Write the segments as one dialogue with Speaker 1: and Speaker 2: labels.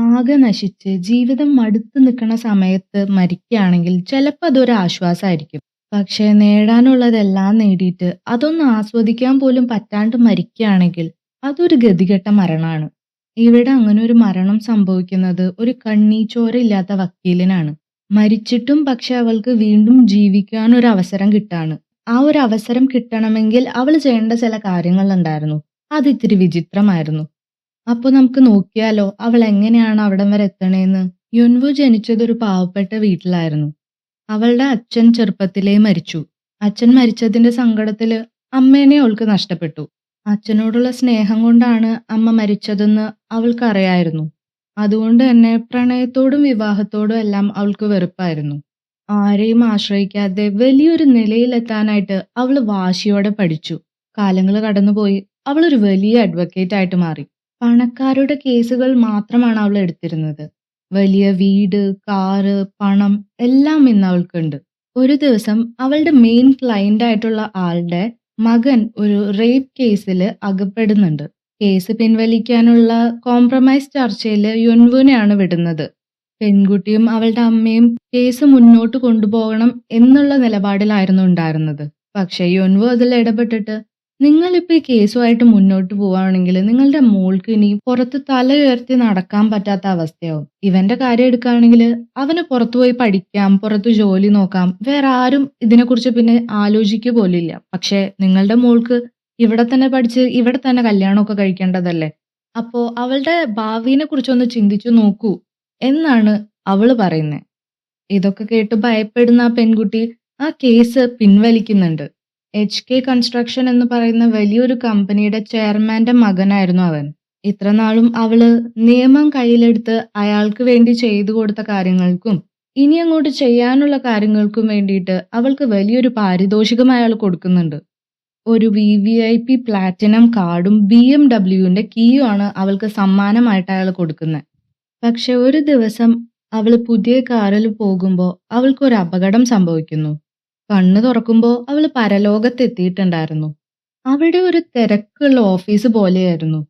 Speaker 1: ആകെ നശിച്ച് ജീവിതം മടുത്ത് നിൽക്കണ സമയത്ത് മരിക്കുകയാണെങ്കിൽ ചിലപ്പോൾ അതൊരു ആശ്വാസമായിരിക്കും. പക്ഷേ നേടാനുള്ളതെല്ലാം നേടിയിട്ട് അതൊന്നും ആസ്വദിക്കാൻ പോലും പറ്റാണ്ട് മരിക്കുകയാണെങ്കിൽ അതൊരു ഗതികെട്ട മരണമാണ്. ഇവിടെ അങ്ങനെ ഒരു മരണം സംഭവിക്കുന്നത് ഒരു കണ്ണീച്ചോരയില്ലാത്ത വക്കീലിനാണ്. മരിച്ചിട്ടും പക്ഷെ അവൾക്ക് വീണ്ടും ജീവിക്കാൻ ഒരു അവസരം കിട്ടാണ്. ആ ഒരു അവസരം കിട്ടണമെങ്കിൽ അവൾ ചെയ്യേണ്ട ചില കാര്യങ്ങളുണ്ടായിരുന്നു. അത് ഇത്തിരി വിചിത്രമായിരുന്നു. അപ്പൊ നമുക്ക് നോക്കിയാലോ അവൾ എങ്ങനെയാണ് അവിടം വരെ എത്തണേന്ന്. യുൻവു ജനിച്ചത് ഒരു പാവപ്പെട്ട വീട്ടിലായിരുന്നു. അവളുടെ അച്ഛൻ ചെറുപ്പത്തിലേ മരിച്ചു. അച്ഛൻ മരിച്ചതിന്റെ സങ്കടത്തില് അമ്മേനെ അവൾക്ക് നഷ്ടപ്പെട്ടു. അച്ഛനോടുള്ള സ്നേഹം കൊണ്ടാണ് അമ്മ മരിച്ചതെന്ന് അവൾക്കറിയായിരുന്നു. അതുകൊണ്ട് തന്നെ പ്രണയത്തോടും വിവാഹത്തോടും എല്ലാം അവൾക്ക് വെറുപ്പായിരുന്നു. ആരെയും ആശ്രയിക്കാതെ വലിയൊരു നിലയിലെത്താനായിട്ട് അവൾ വാശിയോടെ പഠിച്ചു. കാലങ്ങൾ കടന്നുപോയി. അവൾ ഒരു വലിയ അഡ്വക്കേറ്റ് ആയിട്ട് മാറി. പണക്കാരുടെ കേസുകൾ മാത്രമാണ് അവൾ എടുത്തിരുന്നത്. വലിയ വീട്, കാറ്, പണം എല്ലാം ഇന്ന് അവൾക്കുണ്ട്. ഒരു ദിവസം അവളുടെ മെയിൻ ക്ലയന്റ് ആയിട്ടുള്ള ആളുടെ മകൻ ഒരു റേപ്പ് കേസിൽ അകപ്പെടുന്നുണ്ട്. കേസ് പിൻവലിക്കാനുള്ള കോംപ്രമൈസ് ചർച്ചയിൽ യുൻവുനെയാണ് വിടുന്നത്. പെൺകുട്ടിയും അവളുടെ അമ്മയും കേസ് മുന്നോട്ട് കൊണ്ടുപോകണം എന്നുള്ള നിലപാടിലായിരുന്നു ഉണ്ടായിരുന്നത്. പക്ഷെ യുൻവു അതിൽ ഇടപെട്ടിട്ട് നിങ്ങളിപ്പോ ഈ കേസുമായിട്ട് മുന്നോട്ട് പോവാണെങ്കിൽ നിങ്ങളുടെ മോൾക്ക് ഇനി പുറത്ത് തല ഉയർത്തി നടക്കാൻ പറ്റാത്ത അവസ്ഥയാവും. ഇവന്റെ കാര്യം എടുക്കുകയാണെങ്കിൽ അവന് പുറത്തുപോയി പഠിക്കാം, പുറത്തു ജോലി നോക്കാം, വേറെ ആരും ഇതിനെക്കുറിച്ച് പിന്നെ ആലോചിക്കുക പോലില്ല. പക്ഷെ നിങ്ങളുടെ മോൾക്ക് ഇവിടെ തന്നെ പഠിച്ച് ഇവിടെ തന്നെ കല്യാണമൊക്കെ കഴിക്കേണ്ടതല്ലേ. അപ്പോ അവളുടെ ഭാവിനെ കുറിച്ചൊന്ന് ചിന്തിച്ചു നോക്കൂ എന്നാണ് അവള് പറയുന്നത്. ഇതൊക്കെ കേട്ട് ഭയപ്പെടുന്ന ആ പെൺകുട്ടി ആ കേസ് പിൻവലിക്കുന്നുണ്ട്. HK കൺസ്ട്രക്ഷൻ എന്ന് പറയുന്ന വലിയൊരു കമ്പനിയുടെ ചെയർമാന്റെ മകനായിരുന്നു അവൻ. ഇത്രനാളും അവള് നിയമം കയ്യിലെടുത്ത് അയാൾക്ക് വേണ്ടി ചെയ്തു കൊടുത്ത കാര്യങ്ങൾക്കും ഇനി അങ്ങോട്ട് ചെയ്യാനുള്ള കാര്യങ്ങൾക്കും വേണ്ടിയിട്ട് അവൾക്ക് വലിയൊരു പാരിതോഷികം അയാൾ കൊടുക്കുന്നുണ്ട്. ഒരു VVIP പ്ലാറ്റിനം കാർഡും BMW കീയുമാണ് അവൾക്ക് സമ്മാനമായിട്ട് അയാൾ കൊടുക്കുന്നത്. പക്ഷെ ഒരു ദിവസം അവള് പുതിയ കാറിൽ പോകുമ്പോൾ അവൾക്കൊരു അപകടം സംഭവിക്കുന്നു. കണ്ണ് തുറക്കുമ്പോൾ അവള് പരലോകത്തെത്തിയിട്ടുണ്ടായിരുന്നു. അവിടെ ഒരു തിരക്കുള്ള ഓഫീസ് പോലെയായിരുന്നു.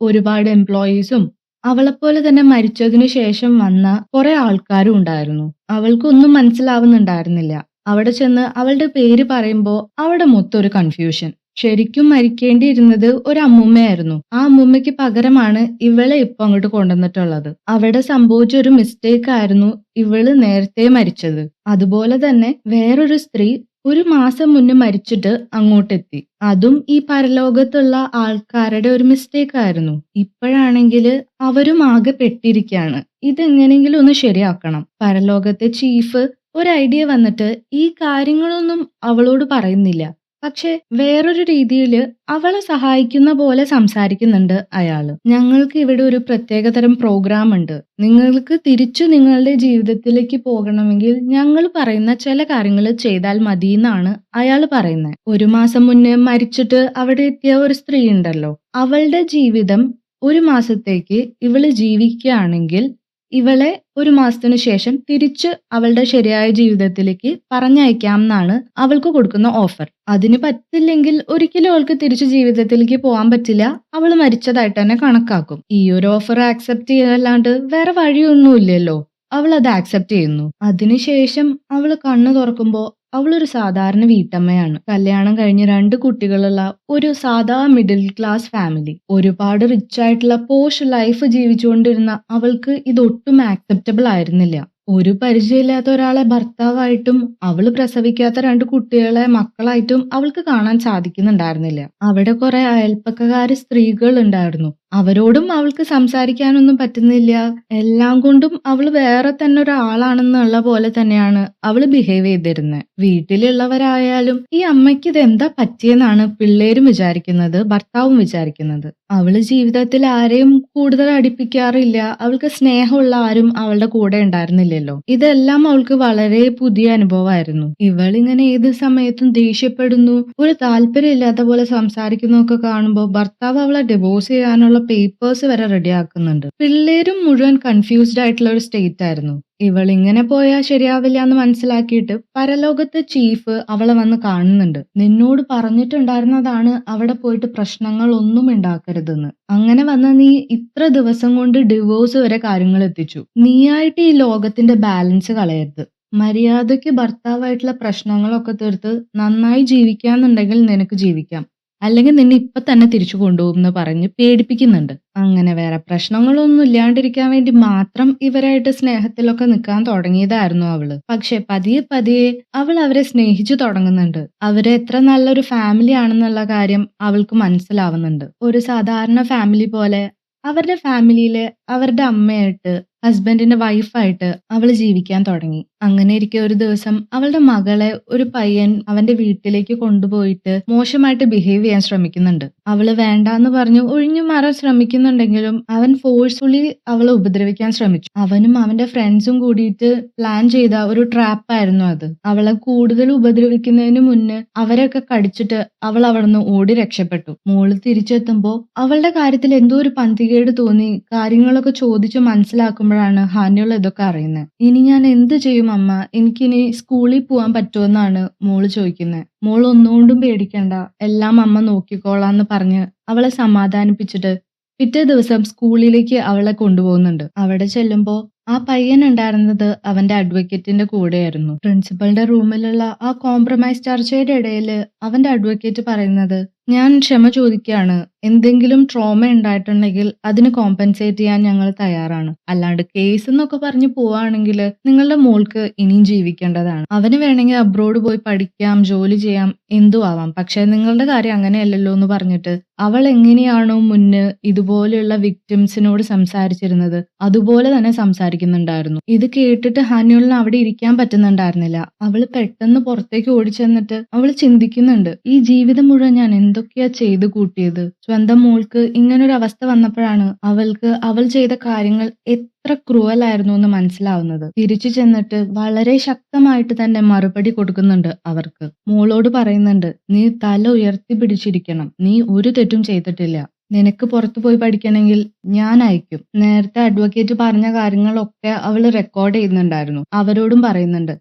Speaker 1: ഒരുപാട് എംപ്ലോയീസും അവളെപ്പോലെ തന്നെ മരിച്ചതിനു ശേഷം വന്ന കുറെ ആൾക്കാരും ഉണ്ടായിരുന്നു. അവൾക്കൊന്നും മനസ്സിലാവുന്നുണ്ടായിരുന്നില്ല. അവിടെ ചെന്ന് അവളുടെ പേര് പറയുമ്പോൾ അവിടെ മൊത്തം ഒരു കൺഫ്യൂഷൻ. ശരിക്കും മരിക്കേണ്ടിയിരുന്നത് ഒരു അമ്മൂമ്മയായിരുന്നു. ആ അമ്മൂമ്മയ്ക്ക് പകരമാണ് ഇവളെ ഇപ്പൊ അങ്ങോട്ട് കൊണ്ടുവന്നിട്ടുള്ളത്. അവിടെ സംഭവിച്ച ഒരു മിസ്റ്റേക്ക് ആയിരുന്നു ഇവള് നേരത്തെ മരിച്ചത്. അതുപോലെ തന്നെ വേറൊരു സ്ത്രീ ഒരു മാസം മുന്നേ മരിച്ചിട്ട് അങ്ങോട്ടെത്തി. അതും ഈ പരലോകത്തുള്ള ആൾക്കാരുടെ ഒരു മിസ്റ്റേക്ക് ആയിരുന്നു. ഇപ്പോഴാണെങ്കിൽ അവരും ആകെ പെട്ടിരിക്കുകയാണ്. ഇതെങ്ങനെയെങ്കിലും ഒന്ന് ശരിയാക്കണം. പരലോകത്തെ ചീഫ് ഒരു ഐഡിയ വന്നിട്ട് ഈ കാര്യങ്ങളൊന്നും അവളോട് പറയുന്നില്ല. പക്ഷെ വേറൊരു രീതിയിൽ അവളെ സഹായിക്കുന്ന പോലെ സംസാരിക്കുന്നുണ്ട് അയാള്. ഞങ്ങൾക്ക് ഇവിടെ ഒരു പ്രത്യേകതരം പ്രോഗ്രാം ഉണ്ട്. നിങ്ങൾക്ക് തിരിച്ചു നിങ്ങളുടെ ജീവിതത്തിലേക്ക് പോകണമെങ്കിൽ ഞങ്ങൾ പറയുന്ന ചില കാര്യങ്ങൾ ചെയ്താൽ മതി എന്നാണ് അയാൾ പറയുന്നത്. ഒരു മാസം മുന്നേ മരിച്ചിട്ട് അവിടെ എത്തിയ ഒരു സ്ത്രീ ഉണ്ടല്ലോ, അവളുടെ ജീവിതം ഒരു മാസത്തേക്ക് ഇവള് ജീവിക്കുകയാണെങ്കിൽ ഇവളെ ഒരു മാസത്തിനു ശേഷം തിരിച്ച് അവളുടെ ശരിയായ ജീവിതത്തിലേക്ക് പറഞ്ഞയക്കാം എന്നാണ് അവൾക്ക് കൊടുക്കുന്ന ഓഫർ. അതിന് പറ്റില്ലെങ്കിൽ ഒരിക്കലും അവൾക്ക് തിരിച്ചു ജീവിതത്തിലേക്ക് പോകാൻ പറ്റില്ല. അവൾ മരിച്ചതായിട്ട് തന്നെ കണക്കാക്കും. ഈ ഒരു ഓഫർ ആക്സെപ്റ്റ് ചെയ്യാല്ലാണ്ട് വേറെ വഴിയൊന്നുമില്ലല്ലോ. അവൾ അത് ആക്സെപ്റ്റ് ചെയ്യുന്നു. അതിനുശേഷം അവൾ കണ്ണു തുറക്കുമ്പോൾ അവളൊരു സാധാരണ വീട്ടമ്മയാണ്. കല്യാണം കഴിഞ്ഞ് 2 കുട്ടികളുള്ള ഒരു സാധാ മിഡിൽ ക്ലാസ് ഫാമിലി. ഒരുപാട് റിച്ച് ആയിട്ടുള്ള പോഷ് ലൈഫ് ജീവിച്ചുകൊണ്ടിരുന്ന അവൾക്ക് ഇതൊട്ടും ആക്സെപ്റ്റബിൾ ആയിരുന്നില്ല. ഒരു പരിചയമില്ലാത്ത ഒരാളെ ഭർത്താവായിട്ടും അവള് പ്രസവിക്കാത്ത 2 കുട്ടികളെ മക്കളായിട്ടും അവൾക്ക് കാണാൻ സാധിക്കുന്നുണ്ടായിരുന്നില്ല. അവിടെ കുറെ അയൽപ്പക്കക്കാര് സ്ത്രീകൾ ഉണ്ടായിരുന്നു. അവരോടും അവൾക്ക് സംസാരിക്കാനൊന്നും പറ്റുന്നില്ല. എല്ലാം കൊണ്ടും അവള് വേറെ തന്നെ ഒരാളാണെന്നുള്ള പോലെ തന്നെയാണ് അവള് ബിഹേവ് ചെയ്തിരുന്നത്. വീട്ടിലുള്ളവരായാലും ഈ അമ്മയ്ക്ക് ഇത് എന്താ പറ്റിയെന്നാണ് പിള്ളേരും വിചാരിക്കുന്നത്, ഭർത്താവും വിചാരിക്കുന്നത്. അവള് ജീവിതത്തിൽ ആരെയും കൂടുതൽ അടുപ്പിക്കാറില്ല. അവൾക്ക് സ്നേഹമുള്ള ആരും അവളുടെ കൂടെ ഉണ്ടായിരുന്നില്ലല്ലോ. ഇതെല്ലാം അവൾക്ക് വളരെ പുതിയ അനുഭവമായിരുന്നു. ഇവളിങ്ങനെ ഏത് സമയത്തും ദേഷ്യപ്പെടുന്നു, ഒരു താല്പര്യം ഇല്ലാത്ത പോലെ സംസാരിക്കുന്നു ഒക്കെ കാണുമ്പോൾ ഭർത്താവ് അവളെ ഡിവോഴ്സ് ചെയ്യാനുള്ള പേപ്പേഴ്സ് വരെ റെഡിയാക്കുന്നുണ്ട്. പിള്ളേരും മുഴുവൻ കൺഫ്യൂസ്ഡ് ആയിട്ടുള്ള ഒരു സ്റ്റേറ്റ് ആയിരുന്നു. ഇവളിങ്ങനെ പോയാൽ ശരിയാവില്ല എന്ന് മനസ്സിലാക്കിയിട്ട് പരലോകത്തെ ചീഫ് അവളെ വന്ന് കാണുന്നുണ്ട്. നിന്നോട് പറഞ്ഞിട്ടുണ്ടായിരുന്നതാണ് അവിടെ പോയിട്ട് പ്രശ്നങ്ങൾ ഒന്നും ഉണ്ടാക്കരുതെന്ന്. അങ്ങനെ വന്ന നീ ഇത്ര ദിവസം കൊണ്ട് ഡിവോഴ്സ് വരെ കാര്യങ്ങൾ എത്തിച്ചു. നീയായിട്ട് ഈ ലോകത്തിന്റെ ബാലൻസ് കളയരുത്. മര്യാദയ്ക്ക് ഭർത്താവായിട്ടുള്ള പ്രശ്നങ്ങളൊക്കെ തീർത്ത് നന്നായി ജീവിക്കാന്നുണ്ടെങ്കിൽ നിനക്ക് ജീവിക്കാം. അല്ലെങ്കിൽ നിന്നെ ഇപ്പൊ തന്നെ തിരിച്ചു കൊണ്ടുപോകും എന്ന് പറഞ്ഞ് പേടിപ്പിക്കുന്നുണ്ട്. അങ്ങനെ വേറെ പ്രശ്നങ്ങളൊന്നും ഇല്ലാണ്ടിരിക്കാൻ വേണ്ടി മാത്രം ഇവരായിട്ട് സ്നേഹത്തിലൊക്കെ നിൽക്കാൻ തുടങ്ങിയതായിരുന്നു അവള്. പക്ഷെ പതിയെ പതിയെ അവൾ അവരെ സ്നേഹിച്ചു തുടങ്ങുന്നുണ്ട്. അവര് എത്ര നല്ലൊരു ഫാമിലി ആണെന്നുള്ള കാര്യം അവൾക്ക് മനസ്സിലാവുന്നുണ്ട്. ഒരു സാധാരണ ഫാമിലി പോലെ അവരുടെ ഫാമിലിയിലെ അവരുടെ അമ്മയായിട്ട് ഹസ്ബൻഡിന്റെ വൈഫായിട്ട് അവള് ജീവിക്കാൻ തുടങ്ങി. അങ്ങനെ ഇരിക്കെ ഒരു ദിവസം അവളുടെ മകളെ ഒരു പയ്യൻ അവന്റെ വീട്ടിലേക്ക് കൊണ്ടുപോയിട്ട് മോശമായിട്ട് ബിഹേവ് ചെയ്യാൻ ശ്രമിക്കുന്നുണ്ട്. അവള് വേണ്ടാന്ന് പറഞ്ഞു ഒഴിഞ്ഞു മാറാൻ ശ്രമിക്കുന്നുണ്ടെങ്കിലും അവൻ ഫോഴ്സ്ഫുള്ളി അവളെ ഉപദ്രവിക്കാൻ ശ്രമിച്ചു. അവനും അവന്റെ ഫ്രണ്ട്സും കൂടിയിട്ട് പ്ലാൻ ചെയ്ത ഒരു ട്രാപ്പായിരുന്നു അത്. അവളെ കൂടുതൽ ഉപദ്രവിക്കുന്നതിന് മുന്നേ അവരൊക്കെ കടിച്ചിട്ട് അവൾ അവിടുന്ന് ഓടി രക്ഷപ്പെട്ടു. മോള് തിരിച്ചെത്തുമ്പോ അവളുടെ കാര്യത്തിൽ എന്തോ ഒരു പന്തികേട് തോന്നി കാര്യങ്ങളൊക്കെ ചോദിച്ചു മനസ്സിലാക്കുമ്പോഴാണ് ഹാന്യുള്ള ഇതൊക്കെ അറിയുന്നത്. ഇനി ഞാൻ എന്ത് ചെയ്യും അമ്മ? എനിക്കിനി സ്കൂളിൽ പോവാൻ പറ്റുമെന്നാണ് മോള് ചോദിക്കുന്നത്. മോൾ ഒന്നുകൊണ്ടും പേടിക്കണ്ട, എല്ലാം അമ്മ നോക്കിക്കോളാന്ന് പറഞ്ഞ് അവളെ സമാധാനിപ്പിച്ചിട്ട് പിറ്റേ ദിവസം സ്കൂളിലേക്ക് അവളെ കൊണ്ടുപോകുന്നുണ്ട്. അവിടെ ചെല്ലുമ്പോ ആ പയ്യൻ ഉണ്ടായിരുന്നത് അവന്റെ അഡ്വക്കേറ്റിന്റെ കൂടെയായിരുന്നു. പ്രിൻസിപ്പലിന്റെ റൂമിലുള്ള ആ കോംപ്രമൈസ് ചർച്ചയുടെ ഇടയില് അവന്റെ അഡ്വക്കേറ്റ് പറയുന്നത്, ഞാൻ ക്ഷമ ചോദിക്കുകയാണ്. എന്തെങ്കിലും ട്രോമ ഉണ്ടായിട്ടുണ്ടെങ്കിൽ അതിന് കോമ്പൻസേറ്റ് ചെയ്യാൻ ഞങ്ങൾ തയ്യാറാണ്. അല്ലാണ്ട് കേസ് എന്നൊക്കെ പറഞ്ഞു പോവാണെങ്കിൽ നിങ്ങളുടെ മോൾക്ക് ഇനിയും ജീവിക്കേണ്ടതാണ്. അവന് വേണമെങ്കിൽ അബ്രോഡ് പോയി പഠിക്കാം, ജോലി ചെയ്യാം, എന്തും ആവാം. പക്ഷെ നിങ്ങളുടെ കാര്യം അങ്ങനെയല്ലല്ലോ എന്ന് പറഞ്ഞിട്ട് അവൾ എങ്ങനെയാണോ മുന്ന് ഇതുപോലെയുള്ള വിക്ടിംസിനോട് സംസാരിച്ചിരുന്നത് അതുപോലെ തന്നെ സംസാരിക്കുന്നുണ്ടായിരുന്നു. ഇത് കേട്ടിട്ട് ഹാന്യൂളിന് അവിടെ ഇരിക്കാൻ പറ്റുന്നുണ്ടായിരുന്നില്ല. അവള് പെട്ടെന്ന് പുറത്തേക്ക് ഓടിച്ചെന്നിട്ട് അവള് ചിന്തിക്കുന്നുണ്ട്, ഈ ജീവിതം മുഴുവൻ ഞാൻ എന്തൊക്കെയാ ചെയ്തു കൂട്ടിയത്. സ്വന്തം മോൾക്ക് ഇങ്ങനൊരു അവസ്ഥ വന്നപ്പോഴാണ് അവൾക്ക് അവൾ ചെയ്ത കാര്യങ്ങൾ എത്ര ക്രൂവലായിരുന്നു എന്ന് മനസ്സിലാവുന്നത്. തിരിച്ചു ചെന്നിട്ട് വളരെ ശക്തമായിട്ട് തന്നെ മറുപടി കൊടുക്കുന്നുണ്ട് അവർക്ക്. മോളോട് പറയുന്നുണ്ട്, നീ തല ഉയർത്തി പിടിച്ചിരിക്കണം, നീ ഒരു തെറ്റും ചെയ്തിട്ടില്ല. നിനക്ക് പുറത്തു പോയി പഠിക്കണമെങ്കിൽ ഞാൻ അയക്കും. നേരത്തെ അഡ്വക്കേറ്റ് പറഞ്ഞ കാര്യങ്ങളൊക്കെ അവള് റെക്കോർഡ് ചെയ്യുന്നുണ്ടായിരുന്നു. അവരോടും പറയുന്നുണ്ട്,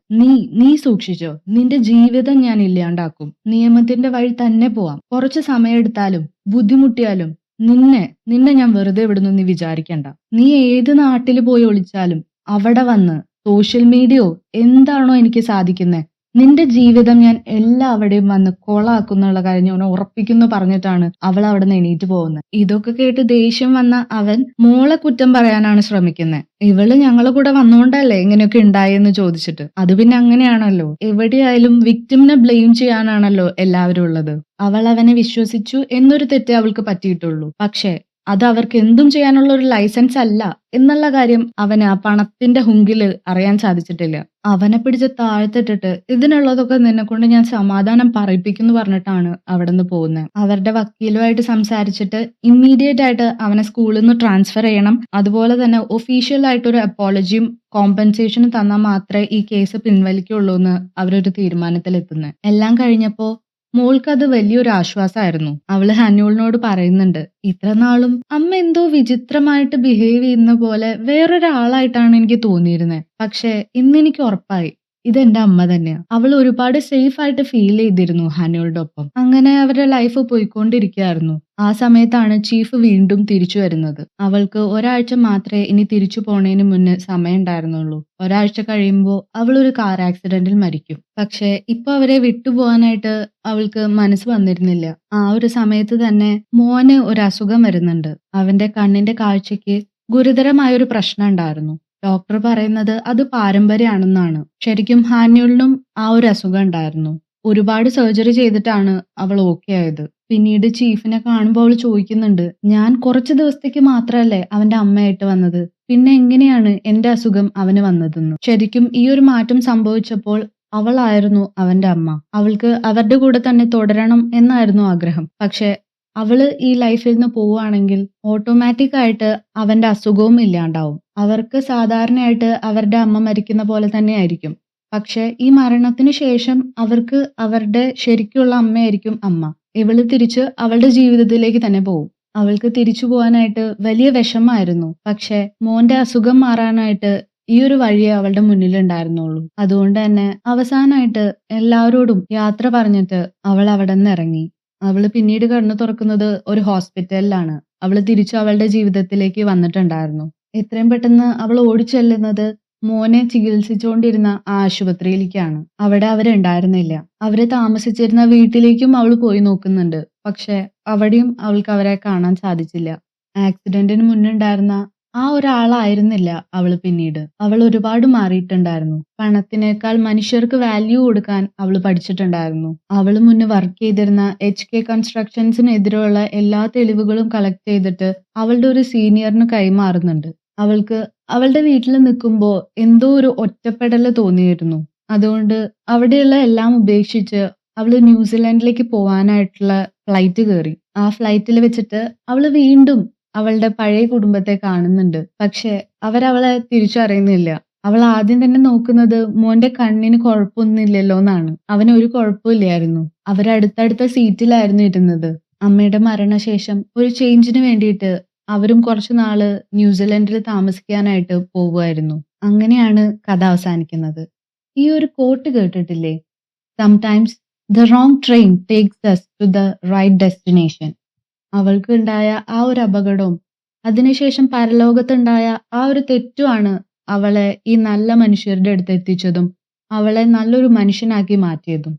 Speaker 1: നീ സൂക്ഷിച്ചോ, നിന്റെ ജീവിതം ഞാൻ ഇല്ലാണ്ടാക്കും. നിയമത്തിന്റെ വഴി തന്നെ പോവാം. കുറച്ച് സമയം എടുത്താലും ബുദ്ധിമുട്ടിയാലും നിന്നെ ഞാൻ വെറുതെ വിടുന്നു നീ വിചാരിക്കണ്ട. നീ ഏത് നാട്ടിൽ പോയി ഒളിച്ചാലും അവിടെ വന്ന് സോഷ്യൽ മീഡിയയോ എന്താണോ എനിക്ക് സാധിക്കുന്നത്, നിന്റെ ജീവിതം ഞാൻ എല്ലാവിടെയും വന്ന് കൊളാക്കുന്നുള്ള കാര്യം ഞാൻ ഉറപ്പിക്കുന്നു പറഞ്ഞിട്ടാണ് അവൾ അവിടെ നിന്ന് എണീറ്റ് പോകുന്നത്. ഇതൊക്കെ കേട്ട് ദേഷ്യം വന്ന അവൻ മോളെ കുറ്റം പറയാനാണ് ശ്രമിക്കുന്നത്. ഇവള് ഞങ്ങളെ കൂടെ വന്നുകൊണ്ടല്ലേ ഇങ്ങനെയൊക്കെ ഉണ്ടായെന്ന് ചോദിച്ചിട്ട്. അത് പിന്നെ അങ്ങനെയാണല്ലോ, എവിടെയായാലും വിക്ടിമിനെ ബ്ലെയിം ചെയ്യാനാണല്ലോ എല്ലാവരും ഉള്ളത്. അവൾ അവനെ വിശ്വസിച്ചു എന്നൊരു തെറ്റേ അവൾക്ക് പറ്റിയിട്ടുള്ളൂ. പക്ഷെ അത് അവർക്ക് എന്തും ചെയ്യാനുള്ള ഒരു ലൈസൻസ് അല്ല എന്നുള്ള കാര്യം അവന് ആ പണത്തിന്റെ ഹുങ്കില് അറിയാൻ സാധിച്ചിട്ടില്ല. അവനെ പിടിച്ച് താഴ്ത്തിട്ടിട്ട് ഇതിനുള്ളതൊക്കെ നിന്നെ കൊണ്ട് ഞാൻ സമാധാനം പറയിപ്പിക്കുന്നു പറഞ്ഞിട്ടാണ് അവിടെ നിന്ന് പോകുന്നത്. അവരുടെ വക്കീലുമായിട്ട് സംസാരിച്ചിട്ട് ഇമ്മീഡിയറ്റ് ആയിട്ട് അവനെ സ്കൂളിൽ നിന്ന് ട്രാൻസ്ഫർ ചെയ്യണം. അതുപോലെ തന്നെ ഒഫീഷ്യൽ ആയിട്ടൊരു അപ്പോളജിയും കോമ്പൻസേഷനും തന്നാൽ മാത്രമേ ഈ കേസ് പിൻവലിക്കുള്ളൂ എന്ന് അവരൊരു തീരുമാനത്തിലെത്തുന്നത്. എല്ലാം കഴിഞ്ഞപ്പോ മോൾക്കത് വലിയൊരു ആശ്വാസമായിരുന്നു. അവള് ഹന്യൂളിനോട് പറയുന്നുണ്ട്, ഇത്ര നാളും അമ്മ എന്തോ വിചിത്രമായിട്ട് ബിഹേവ് ചെയ്യുന്ന പോലെ വേറൊരാളായിട്ടാണ് എനിക്ക് തോന്നിയിരുന്നത്. പക്ഷെ ഇന്നെനിക്ക് ഉറപ്പായി ഇതെന്റെ അമ്മ തന്നെയാ. അവൾ ഒരുപാട് സേഫ് ആയിട്ട് ഫീൽ ചെയ്തിരുന്നു ഹന്യൂളുടെ ഒപ്പം. അങ്ങനെ അവരുടെ ലൈഫ് പോയിക്കൊണ്ടിരിക്കുകയായിരുന്നു. ആ സമയത്താണ് ചീഫ് വീണ്ടും തിരിച്ചു വരുന്നത്. അവൾക്ക് ഒരാഴ്ച മാത്രമേ ഇനി തിരിച്ചു പോണേന് മുന്നേ സമയം ഉണ്ടായിരുന്നുള്ളൂ. ഒരാഴ്ച കഴിയുമ്പോൾ അവൾ ഒരു കാർ ആക്സിഡന്റിൽ മരിക്കും. പക്ഷെ ഇപ്പൊ അവരെ വിട്ടുപോകാനായിട്ട് അവൾക്ക് മനസ്സ് വന്നിരുന്നില്ല. ആ ഒരു സമയത്ത് തന്നെ മോന് ഒരു അസുഖം വരുന്നുണ്ട്. അവന്റെ കണ്ണിന്റെ കാഴ്ചയ്ക്ക് ഗുരുതരമായൊരു പ്രശ്നം ഉണ്ടായിരുന്നു. ഡോക്ടർ പറയുന്നത് അത് പാരമ്പര്യമാണെന്നാണ്. ശരിക്കും ഹാന്യൂളിനും ആ ഒരു അസുഖം ഉണ്ടായിരുന്നു. ഒരുപാട് സർജറി ചെയ്തിട്ടാണ് അവൾ ഓക്കെ ആയത്. പിന്നീട് ചീഫിനെ കാണുമ്പോൾ അവൾ ചോദിക്കുന്നുണ്ട്, ഞാൻ കുറച്ച് ദിവസത്തേക്ക് മാത്രമല്ലേ അവന്റെ അമ്മയായിട്ട് വന്നത്, പിന്നെ എങ്ങനെയാണ് എന്റെ അസുഖം അവന് വന്നതെന്ന്. ശരിക്കും ഈ ഒരു മാറ്റം സംഭവിച്ചപ്പോൾ അവളായിരുന്നു അവന്റെ അമ്മ. അവൾക്ക് അവരുടെ കൂടെ തന്നെ തുടരണം എന്നായിരുന്നു ആഗ്രഹം. പക്ഷെ അവള് ഈ ലൈഫിൽ നിന്ന് പോവുകയാണെങ്കിൽ ഓട്ടോമാറ്റിക് ആയിട്ട് അവന്റെ അസുഖവും ഇല്ലാണ്ടാവും. അവർക്ക് സാധാരണയായിട്ട് അവരുടെ അമ്മ മരിക്കുന്ന പോലെ തന്നെ ആയിരിക്കും. പക്ഷെ ഈ മരണത്തിന് ശേഷം അവർക്ക് അവരുടെ ശരിക്കുള്ള അമ്മയായിരിക്കും അമ്മ. ഇവള് തിരിച്ച് അവളുടെ ജീവിതത്തിലേക്ക് തന്നെ പോവും. അവൾക്ക് തിരിച്ചു പോവാനായിട്ട് വലിയ വിഷമായിരുന്നു. പക്ഷേ മോന്റെ അസുഖം മാറാനായിട്ട് ഈ ഒരു വഴിയേ അവളുടെ മുന്നിലുണ്ടായിരുന്നുള്ളൂ. അതുകൊണ്ട് തന്നെ അവസാനായിട്ട് എല്ലാവരോടും യാത്ര പറഞ്ഞിട്ട് അവൾ അവിടെന്ന് ഇറങ്ങി. അവള് പിന്നീട് കണ്ണു തുറക്കുന്നത് ഒരു ഹോസ്പിറ്റലിലാണ്. അവള് തിരിച്ചു അവളുടെ ജീവിതത്തിലേക്ക് വന്നിട്ടുണ്ടായിരുന്നു. എത്രയും പെട്ടെന്ന് അവൾ ഓടിച്ചെല്ലുന്നത് മോനെ ചികിത്സിച്ചുകൊണ്ടിരുന്ന ആ ആശുപത്രിയിലേക്കാണ്. അവിടെ അവരുണ്ടായിരുന്നില്ല. അവര് താമസിച്ചിരുന്ന വീട്ടിലേക്കും അവൾ പോയി നോക്കുന്നുണ്ട്. പക്ഷേ അവിടെയും അവൾക്ക് അവരെ കാണാൻ സാധിച്ചില്ല. ആക്സിഡന്റിന് മുന്നുണ്ടായിരുന്ന ആ ഒരാളായിരുന്നില്ല അവള് പിന്നീട്. അവൾ ഒരുപാട് മാറിയിട്ടുണ്ടായിരുന്നു. പണത്തിനേക്കാൾ മനുഷ്യർക്ക് വാല്യൂ കൊടുക്കാൻ അവള് പഠിച്ചിട്ടുണ്ടായിരുന്നു. അവള് മുന്നേ വർക്ക് ചെയ്തിരുന്ന HK കൺസ്ട്രക്ഷൻസിനെതിരെയുള്ള എല്ലാ തെളിവുകളും കളക്ട് ചെയ്തിട്ട് അവളുടെ ഒരു സീനിയറിന് കൈമാറുന്നുണ്ട്. അവൾക്ക് അവളുടെ വീട്ടിൽ നിൽക്കുമ്പോ എന്തോ ഒരു ഒറ്റപ്പെടല് തോന്നിയിരുന്നു. അതുകൊണ്ട് അവിടെയുള്ള എല്ലാം ഉപേക്ഷിച്ച് അവള് ന്യൂസിലാൻഡിലേക്ക് പോവാനായിട്ടുള്ള ഫ്ലൈറ്റ് കേറി. ആ ഫ്ലൈറ്റിൽ വെച്ചിട്ട് അവള് വീണ്ടും അവളുടെ പഴയ കുടുംബത്തെ കാണുന്നുണ്ട്. പക്ഷേ അവരവളെ തിരിച്ചറിയുന്നില്ല. അവൾ ആദ്യം തന്നെ നോക്കുന്നത് മോന്റെ കണ്ണിന് കുഴപ്പമൊന്നുമില്ലല്ലോന്നാണ്. അവന് ഒരു കുഴപ്പമില്ലായിരുന്നു. അവരടുത്തടുത്ത സീറ്റിലായിരുന്നു ഇരുന്നത്. അമ്മയുടെ മരണശേഷം ഒരു ചേഞ്ചിന് വേണ്ടിയിട്ട് അവരും കുറച്ചു നാള് ന്യൂസിലൻഡിൽ താമസിക്കാനായിട്ട് പോവുമായിരുന്നു. അങ്ങനെയാണ് കഥ അവസാനിക്കുന്നത്. ഈ ഒരു കോട്ട് കേട്ടിട്ടില്ലേ? Sometimes the wrong train takes us to the right destination. അവൾക്കുണ്ടായ ആ ഒരു അപകടവും അതിനുശേഷം പരലോകത്തുണ്ടായ ആ ഒരു തെറ്റുമാണ് അവളെ ഈ നല്ല മനുഷ്യരുടെ അടുത്ത് എത്തിച്ചതും അവളെ നല്ലൊരു മനുഷ്യനാക്കി മാറ്റിയതും.